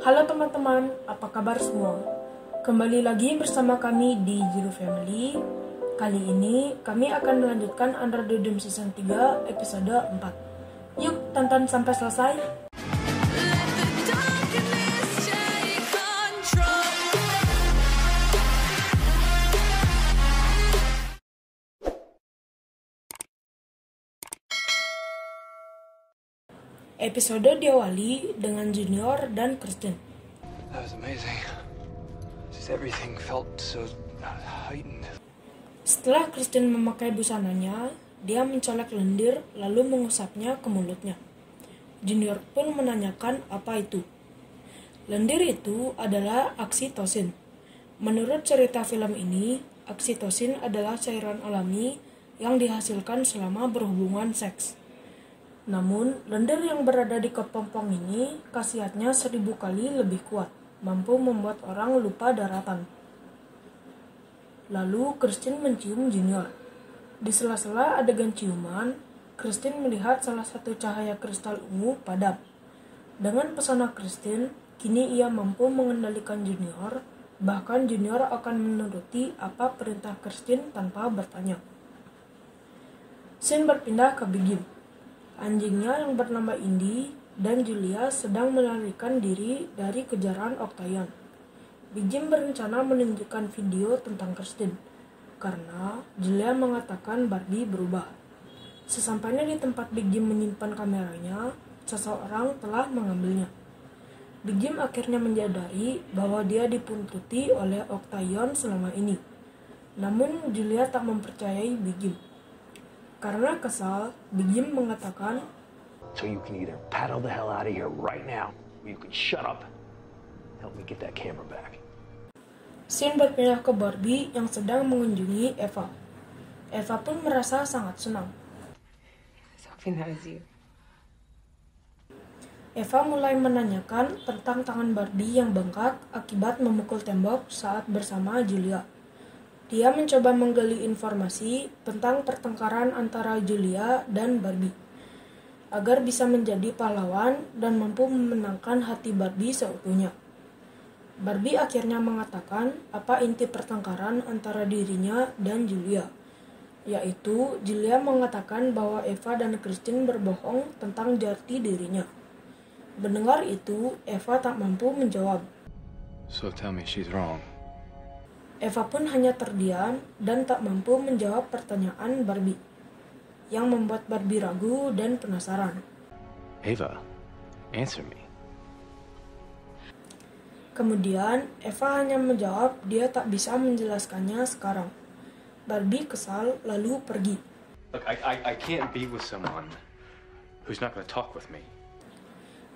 Halo teman-teman, apa kabar semua? Kembali lagi bersama kami di Juru Family. Kali ini kami akan melanjutkan Under the Dome Season 3 episode 4. Yuk tonton sampai selesai. Episode diawali dengan Junior dan Kristen. That was amazing. Just everything felt so heightened. Setelah Kristen memakai busananya, dia mencolek lendir lalu mengusapnya ke mulutnya. Junior pun menanyakan apa itu. Lendir itu adalah oksitosin. Menurut cerita film ini, oksitosin adalah cairan alami yang dihasilkan selama berhubungan seks. Namun, lendir yang berada di kepompong ini khasiatnya 1000 kali lebih kuat, mampu membuat orang lupa daratan. Lalu, Kristen mencium Junior. Di sela-sela adegan ciuman, Kristen melihat salah satu cahaya kristal ungu padam. Dengan pesona Kristen, kini ia mampu mengendalikan Junior, bahkan Junior akan menuruti apa perintah Kristen tanpa bertanya. Scene berpindah ke Big Jim. Anjingnya yang bernama Indy dan Julia sedang melarikan diri dari kejaran Octagon. Big Jim berencana menunjukkan video tentang Kristen, karena Julia mengatakan Barbie berubah. Sesampainya di tempat Big Jim menyimpan kameranya, seseorang telah mengambilnya. Big Jim akhirnya menyadari bahwa dia dipuntuti oleh Octagon selama ini. Namun Julia tak mempercayai Big Jim. Karena kesal, Big Jim mengatakan, So you can either paddle the hell out of here right now, or you can shut up. Help me get that camera back. Scene berpindah ke Barbie yang sedang mengunjungi Eva. Eva pun merasa sangat senang. Sophie knows you. Eva mulai menanyakan tentang tangan Barbie yang bengkak akibat memukul tembok saat bersama Julia. Dia mencoba menggali informasi tentang pertengkaran antara Julia dan Barbie, agar bisa menjadi pahlawan dan mampu memenangkan hati Barbie seutuhnya. Barbie akhirnya mengatakan apa inti pertengkaran antara dirinya dan Julia, yaitu Julia mengatakan bahwa Eva dan Kristen berbohong tentang jati dirinya. Mendengar itu, Eva tak mampu menjawab. So tell me she's wrong. Eva pun hanya terdiam dan tak mampu menjawab pertanyaan Barbie, yang membuat Barbie ragu dan penasaran. Ava, answer me. Kemudian, Eva hanya menjawab dia tak bisa menjelaskannya sekarang. Barbie kesal lalu pergi. Look, I can't be with someone who's not going to talk with me.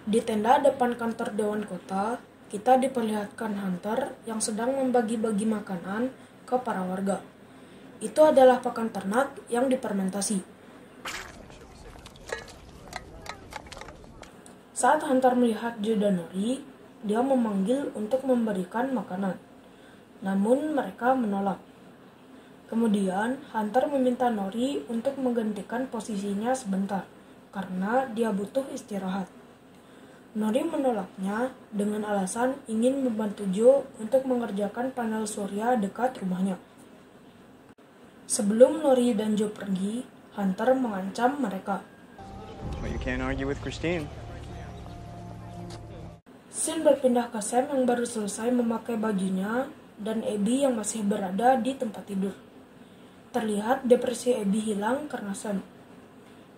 Di tenda depan kantor Dewan Kota, kita diperlihatkan Hunter yang sedang membagi-bagi makanan ke para warga. Itu adalah pakan ternak yang difermentasi. Saat Hunter melihat Joe dan Nori, dia memanggil untuk memberikan makanan. Namun mereka menolak. Kemudian Hunter meminta Nori untuk menggantikan posisinya sebentar, karena dia butuh istirahat. Nori menolaknya dengan alasan ingin membantu Joe untuk mengerjakan panel surya dekat rumahnya. Sebelum Nori dan Joe pergi, Hunter mengancam mereka. Well, you can't argue with Christine. Scene berpindah ke Sam yang baru selesai memakai bajunya dan Abby yang masih berada di tempat tidur. Terlihat depresi Abby hilang karena Sam.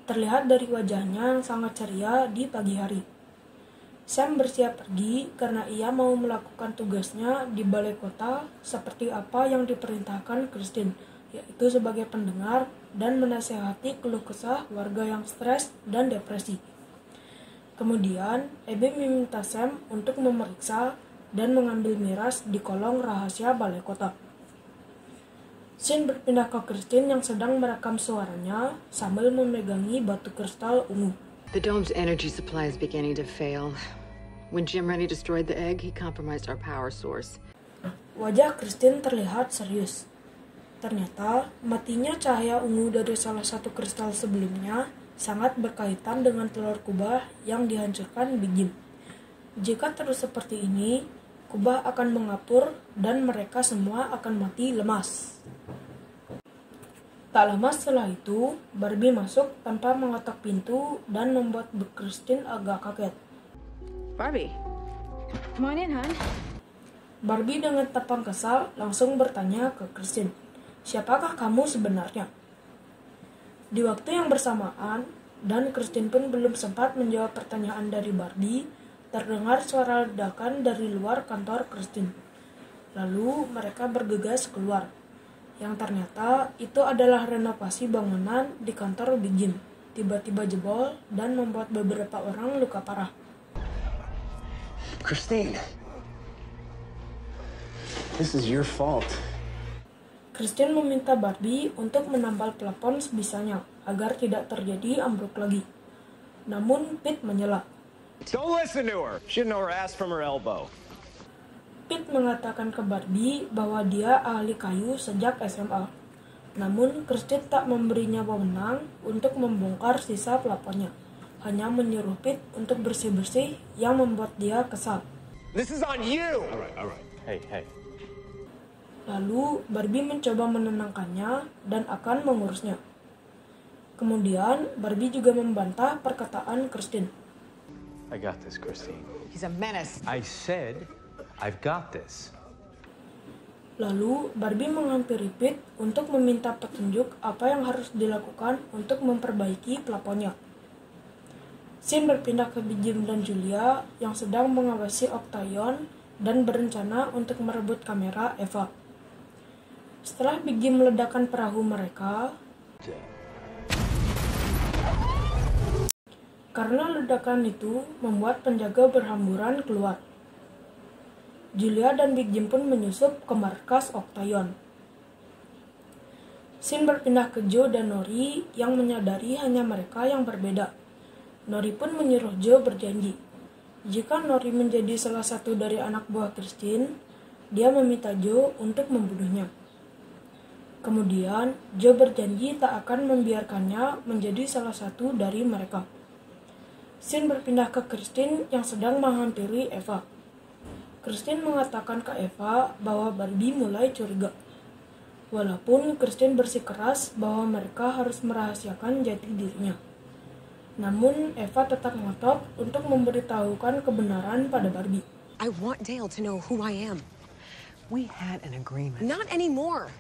Terlihat dari wajahnya yang sangat ceria di pagi hari. Sam bersiap pergi karena ia mau melakukan tugasnya di balai kota seperti apa yang diperintahkan Kristen, yaitu sebagai pendengar dan menasehati keluh kesah warga yang stres dan depresi. Kemudian, Abby meminta Sam untuk memeriksa dan mengambil miras di kolong rahasia balai kota. Scene berpindah ke Kristen yang sedang merekam suaranya sambil memegangi batu kristal ungu. The dome's energy supply is beginning to fail. When Jim Rennie destroyed the egg, he compromised our power source. Wajah Kristen terlihat serius. Ternyata, matinya cahaya ungu dari salah satu kristal sebelumnya sangat berkaitan dengan telur kubah yang dihancurkan Big Jim. Jika terus seperti ini, kubah akan mengapur dan mereka semua akan mati lemas. Tak lama setelah itu, Barbie masuk tanpa mengetok pintu dan membuat Christine agak kaget. Barbie, come on in, hon. Barbie dengan tapang kesal langsung bertanya ke Christine, "Siapakah kamu sebenarnya?" Di waktu yang bersamaan, dan Christine pun belum sempat menjawab pertanyaan dari Barbie, terdengar suara ledakan dari luar kantor Christine. Lalu mereka bergegas keluar. Yang ternyata itu adalah renovasi bangunan di kantor Big Jim. Tiba-tiba jebol dan membuat beberapa orang luka parah. Christine, this is your fault. Christine meminta Barbie untuk menambal plafon sebisanya agar tidak terjadi ambruk lagi. Namun Pete menyela. Don't listen to her. She didn't know her ass from her elbow. Pete mengatakan ke Barbie bahwa dia ahli kayu sejak SMA. Namun Christine tak memberinya wewenang untuk membongkar sisa plafonnya. Hanya menyuruh Pete untuk bersih-bersih yang membuat dia kesal. This is on you. All right. Hey. Lalu Barbie mencoba menenangkannya dan akan mengurusnya. Kemudian Barbie juga membantah perkataan Christine. I got this, Christine. He's a menace. I said, I've got this. Lalu Barbie menghampiri Pete untuk meminta petunjuk apa yang harus dilakukan untuk memperbaiki plafonnya. Scene berpindah ke Big Jim dan Julia yang sedang mengawasi Octagon dan berencana untuk merebut kamera Eva. Setelah Big Jim meledakkan perahu mereka, karena ledakan itu membuat penjaga berhamburan keluar. Julia dan Big Jim pun menyusup ke markas Octagon. Scene berpindah ke Joe dan Nori yang menyadari hanya mereka yang berbeda. Nori pun menyuruh Joe berjanji. Jika Nori menjadi salah satu dari anak buah Christine, dia meminta Joe untuk membunuhnya. Kemudian, Joe berjanji tak akan membiarkannya menjadi salah satu dari mereka. Scene berpindah ke Christine yang sedang menghampiri Eva. Christine mengatakan ke Eva bahwa Barbie mulai curiga. Walaupun Christine bersikeras bahwa mereka harus merahasiakan jati dirinya. Namun, Eva tetap ngotot untuk memberitahukan kebenaran pada Barbie. I want Dale to know who I am. We had an agreement. Not anymore.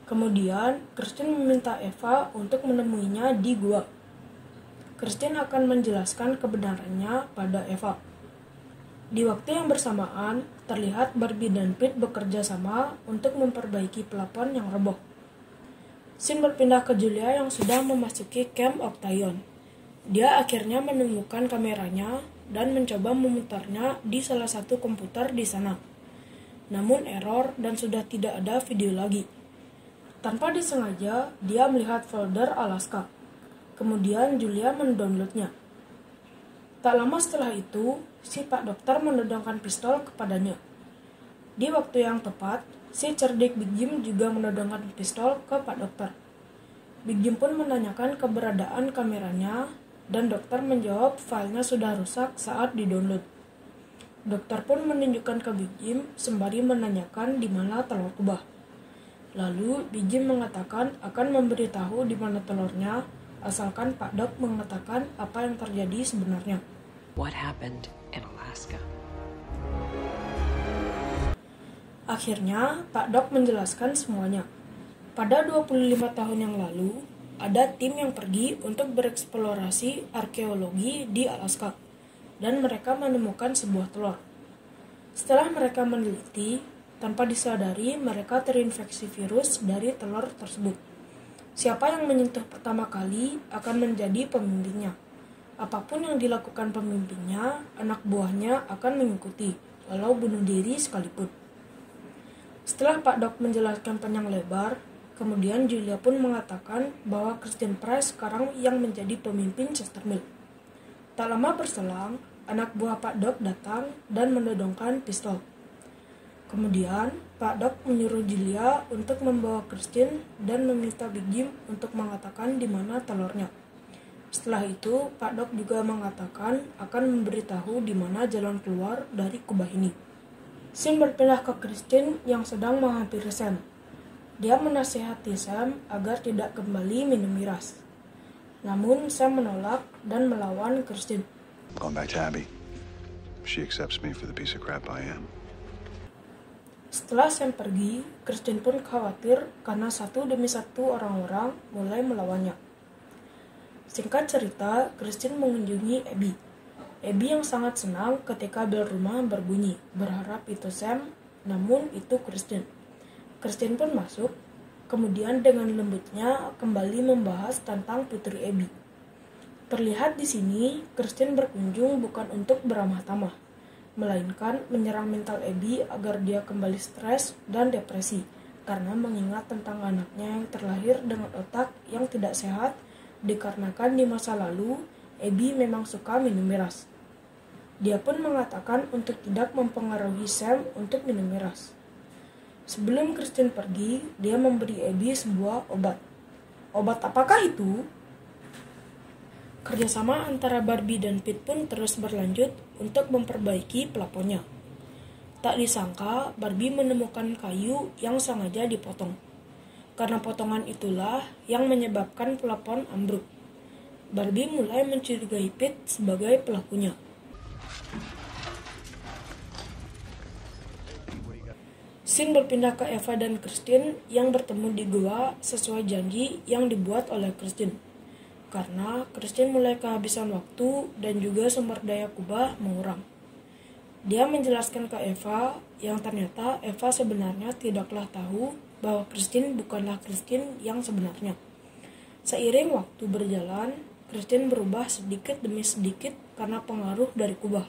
Kemudian, Christine meminta Eva untuk menemuinya di gua. Christine akan menjelaskan kebenarannya pada Eva. Di waktu yang bersamaan, terlihat Barbie dan Pete bekerja sama untuk memperbaiki plafon yang roboh. Scene berpindah ke Julia yang sudah memasuki camp Octagon. Dia akhirnya menemukan kameranya dan mencoba memutarnya di salah satu komputer di sana. Namun error dan sudah tidak ada video lagi. Tanpa disengaja, dia melihat folder Alaska. Kemudian Julia mendownloadnya. Tak lama setelah itu, si Pak Dokter menodongkan pistol kepadanya. Di waktu yang tepat, si cerdik Big Jim juga menodongkan pistol ke Pak Dokter. Big Jim pun menanyakan keberadaan kameranya, dan dokter menjawab filenya sudah rusak saat didownload. Dokter pun menunjukkan ke Big Jim sembari menanyakan di mana telur kubah. Lalu Big Jim mengatakan akan memberitahu di mana telurnya, asalkan Pak Dok mengatakan apa yang terjadi sebenarnya. What happened in Alaska? Akhirnya, Pak Dok menjelaskan semuanya. Pada 25 tahun yang lalu, ada tim yang pergi untuk bereksplorasi arkeologi di Alaska, dan mereka menemukan sebuah telur. Setelah mereka meneliti, tanpa disadari mereka terinfeksi virus dari telur tersebut. Siapa yang menyentuh pertama kali akan menjadi pemimpinnya. Apapun yang dilakukan pemimpinnya, anak buahnya akan mengikuti, walau bunuh diri sekalipun. Setelah Pak Dok menjelaskan panjang lebar, kemudian Julia pun mengatakan bahwa Christine Price sekarang yang menjadi pemimpin Chester Mill. Tak lama berselang, anak buah Pak Dok datang dan menodongkan pistol. Kemudian, Pak Dok menyuruh Julia untuk membawa Christine dan meminta Big Jim untuk mengatakan di mana telurnya. Setelah itu, Pak Doc juga mengatakan akan memberitahu di mana jalan keluar dari kubah ini. Scene berpindah ke Christine yang sedang menghampiri Sam. Dia menasihati Sam agar tidak kembali minum miras. Namun Sam menolak dan melawan Christine. I'm going back to Abby. She accepts me for the piece of crap I am. Setelah Sam pergi, Christine pun khawatir karena satu demi satu orang-orang mulai melawannya. Singkat cerita, Christine mengunjungi Abby. Abby yang sangat senang ketika bel rumah berbunyi, berharap itu Sam, namun itu Christine. Christine pun masuk, kemudian dengan lembutnya kembali membahas tentang putri Abby. Terlihat di sini, Christine berkunjung bukan untuk beramah tamah, melainkan menyerang mental Abby agar dia kembali stres dan depresi karena mengingat tentang anaknya yang terlahir dengan otak yang tidak sehat dikarenakan di masa lalu Abby memang suka minum miras. Dia pun mengatakan untuk tidak mempengaruhi Sam untuk minum miras. Sebelum Christine pergi, dia memberi Abby sebuah obat. Obat apakah itu? Kerjasama antara Barbie dan Pete pun terus berlanjut untuk memperbaiki plafonnya. Tak disangka, Barbie menemukan kayu yang sengaja dipotong. Karena potongan itulah yang menyebabkan plafon ambruk. Barbie mulai mencurigai Pete sebagai pelakunya. Scene berpindah ke Eva dan Christine yang bertemu di gua sesuai janji yang dibuat oleh Christine. Karena Christine mulai kehabisan waktu dan juga sumber daya kubah mengurang. Dia menjelaskan ke Eva yang ternyata Eva sebenarnya tidaklah tahu bahwa Christine bukanlah Christine yang sebenarnya. Seiring waktu berjalan, Christine berubah sedikit demi sedikit karena pengaruh dari kubah.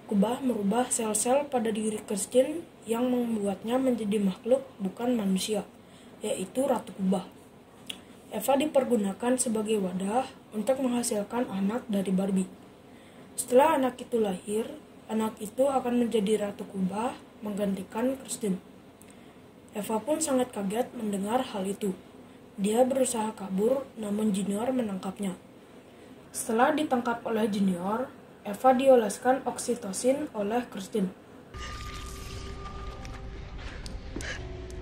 Kubah merubah sel-sel pada diri Christine yang membuatnya menjadi makhluk bukan manusia, yaitu Ratu Kubah. Eva dipergunakan sebagai wadah untuk menghasilkan anak dari Barbie. Setelah anak itu lahir, anak itu akan menjadi Ratu Kubah menggantikan Christine. Eva pun sangat kaget mendengar hal itu. Dia berusaha kabur, namun Junior menangkapnya. Setelah ditangkap oleh Junior, Eva dioleskan oksitosin oleh Christine.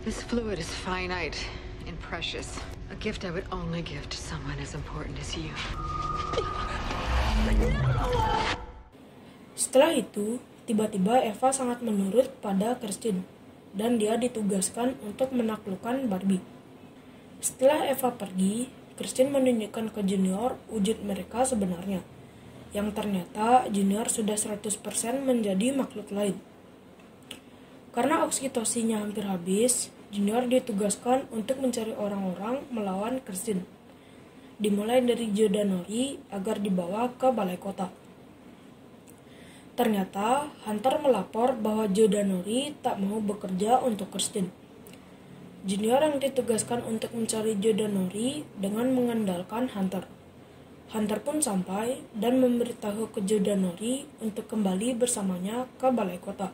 This fluid is finite and precious. A gift I would only give to someone as important as you. Setelah itu, tiba-tiba Eva sangat menurut pada Christine, dan dia ditugaskan untuk menaklukkan Barbie. Setelah Eva pergi, Christine menunjukkan ke Junior wujud mereka sebenarnya, yang ternyata Junior sudah 100% menjadi makhluk lain. Karena oksitosinya hampir habis, Junior ditugaskan untuk mencari orang-orang melawan Christine. Dimulai dari Joe Danori agar dibawa ke balai kota. Ternyata, Hunter melapor bahwa Joe Danori tak mau bekerja untuk Christine. Junior yang ditugaskan untuk mencari Joe Danori dengan mengandalkan Hunter. Hunter pun sampai dan memberitahu ke Joe Danori untuk kembali bersamanya ke balai kota.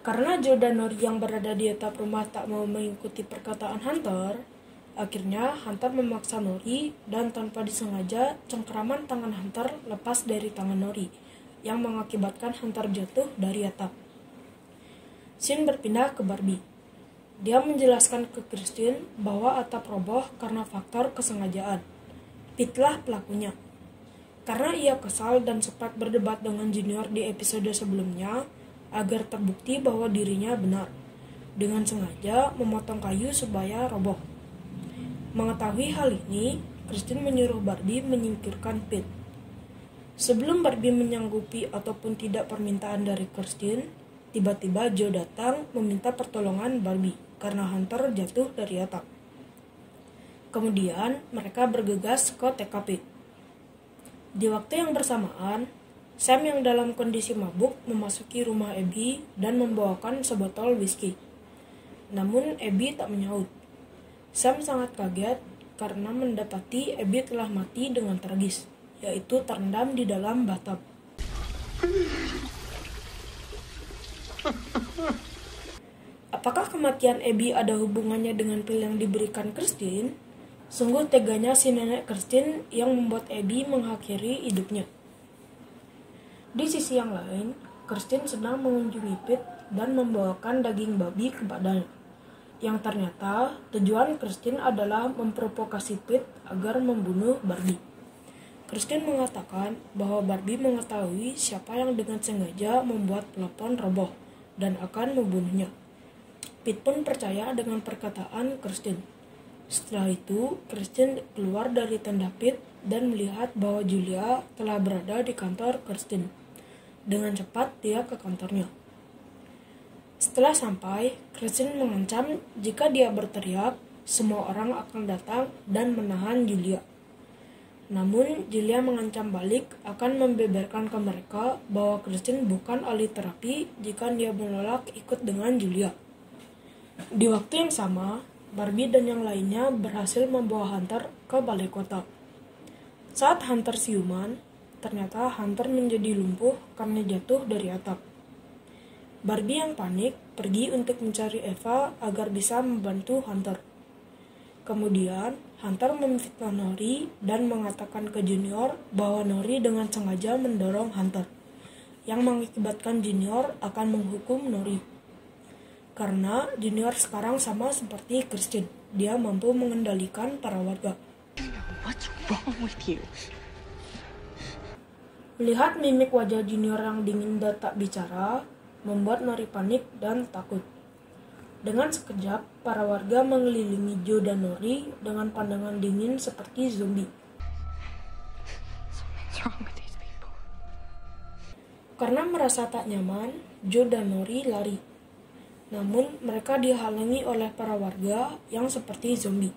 Karena Joe Danori yang berada di atap rumah tak mau mengikuti perkataan Hunter, akhirnya Hunter memaksa Nori dan tanpa disengaja cengkeraman tangan Hunter lepas dari tangan Nori, yang mengakibatkan Hunter jatuh dari atap. Scene berpindah ke Barbie. Dia menjelaskan ke Christine bahwa atap roboh karena faktor kesengajaan. Pete-lah pelakunya. Karena ia kesal dan sempat berdebat dengan Junior di episode sebelumnya, agar terbukti bahwa dirinya benar, dengan sengaja memotong kayu supaya roboh. Mengetahui hal ini, Christine menyuruh Barbie menyingkirkan Pete. Sebelum Barbie menyanggupi ataupun tidak permintaan dari Christine, tiba-tiba Joe datang meminta pertolongan Barbie karena Hunter jatuh dari atap. Kemudian mereka bergegas ke TKP. Di waktu yang bersamaan, Sam yang dalam kondisi mabuk memasuki rumah Abby dan membawakan sebotol whisky. Namun Abby tak menyaut. Sam sangat kaget karena mendapati Abby telah mati dengan tragis, yaitu terendam di dalam bathtub. Apakah kematian Abby ada hubungannya dengan pil yang diberikan Christine? Sungguh teganya si nenek Christine yang membuat Abby mengakhiri hidupnya. Di sisi yang lain, Christine sedang mengunjungi Pete dan membawakan daging babi kepadanya. Yang ternyata tujuan Christine adalah memprovokasi Pete agar membunuh Barbie. Christine mengatakan bahwa Barbie mengetahui siapa yang dengan sengaja membuat plafon roboh dan akan membunuhnya. Pete pun percaya dengan perkataan Christine. Setelah itu, Christine keluar dari tenda Pete dan melihat bahwa Julia telah berada di kantor Christine. Dengan cepat, dia ke kantornya. Setelah sampai, Christine mengancam jika dia berteriak, semua orang akan datang dan menahan Julia. Namun, Julia mengancam balik akan membeberkan ke mereka bahwa Christine bukan ahli terapi jika dia menolak ikut dengan Julia. Di waktu yang sama, Barbie dan yang lainnya berhasil membawa Hunter ke balai kota. Saat Hunter siuman, ternyata Hunter menjadi lumpuh karena jatuh dari atap. Barbie yang panik pergi untuk mencari Eva agar bisa membantu Hunter. Kemudian, Hunter memfitnah Nori dan mengatakan ke Junior bahwa Nori dengan sengaja mendorong Hunter, yang mengakibatkan Junior akan menghukum Nori. Karena Junior sekarang sama seperti Christine, dia mampu mengendalikan para warga. What's wrong with you? Melihat mimik wajah Junior yang dingin dan tak bicara, membuat Nori panik dan takut. Dengan sekejap, para warga mengelilingi Joe dan Nori dengan pandangan dingin seperti zombie. What's wrong with these people? Karena merasa tak nyaman, Joe dan Nori lari. Namun, mereka dihalangi oleh para warga yang seperti zombie.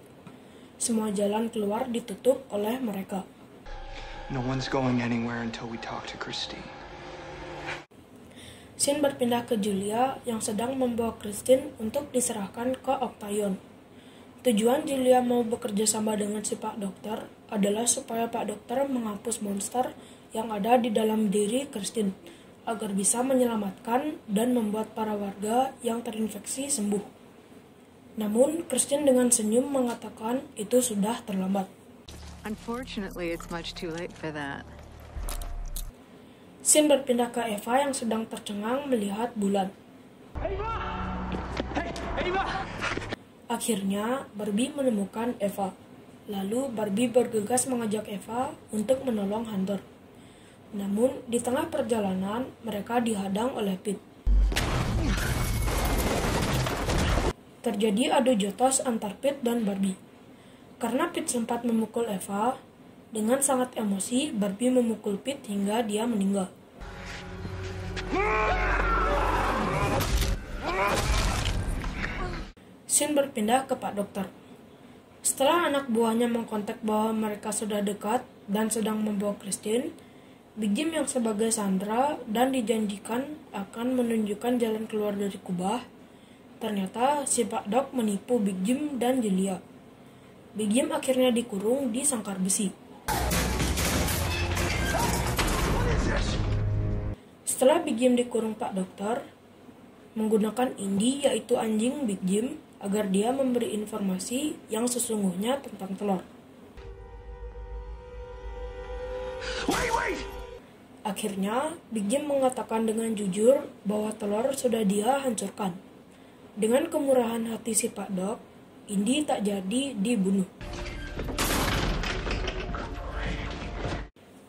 Semua jalan keluar ditutup oleh mereka. No one's going anywhere until we talk to Christine. Scene berpindah ke Julia yang sedang membawa Christine untuk diserahkan ke Octagon. Tujuan Julia mau bekerja sama dengan si Pak Dokter adalah supaya Pak Dokter menghapus monster yang ada di dalam diri Christine, agar bisa menyelamatkan dan membuat para warga yang terinfeksi sembuh. Namun, Christine dengan senyum mengatakan itu sudah terlambat. Unfortunately, it's much too late for that. Scene berpindah ke Eva yang sedang tercengang melihat bulan. Akhirnya, Barbie menemukan Eva. Lalu, Barbie bergegas mengajak Eva untuk menolong Hunter. Namun, di tengah perjalanan, mereka dihadang oleh Pete. Terjadi adu jotos antar Pete dan Barbie. Karena Pete sempat memukul Eva, dengan sangat emosi, Barbie memukul Pete hingga dia meninggal. Scene berpindah ke Pak Dokter. Setelah anak buahnya mengkontak bahwa mereka sudah dekat dan sedang membawa Christine, Big Jim yang sebagai Sandra dan dijanjikan akan menunjukkan jalan keluar dari kubah, ternyata si Pak Dok menipu Big Jim dan Julia. Big Jim akhirnya dikurung di sangkar besi. Setelah Big Jim dikurung Pak Dokter, menggunakan Indy yaitu anjing Big Jim agar dia memberi informasi yang sesungguhnya tentang telur. Wait! Akhirnya, Big Jim mengatakan dengan jujur bahwa telur sudah dia hancurkan. Dengan kemurahan hati si Pak Dok, Indy tak jadi dibunuh.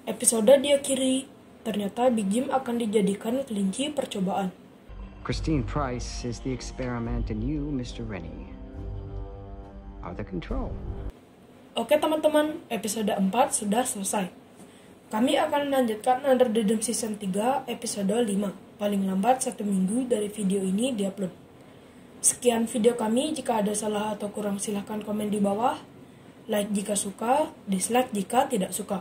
Episode diakhiri, ternyata Big Jim akan dijadikan kelinci percobaan. Christine Price is the experiment and you, Mr. Rennie, are the control. Oke teman-teman, episode 4 sudah selesai. Kami akan melanjutkan Under the Dome Season 3 episode 5, paling lambat 1 minggu dari video ini diupload. Sekian video kami, jika ada salah atau kurang silahkan komen di bawah. Like jika suka, dislike jika tidak suka.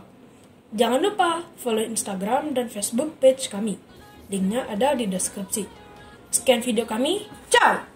Jangan lupa follow Instagram dan Facebook page kami. Linknya ada di deskripsi. Sekian video kami, ciao!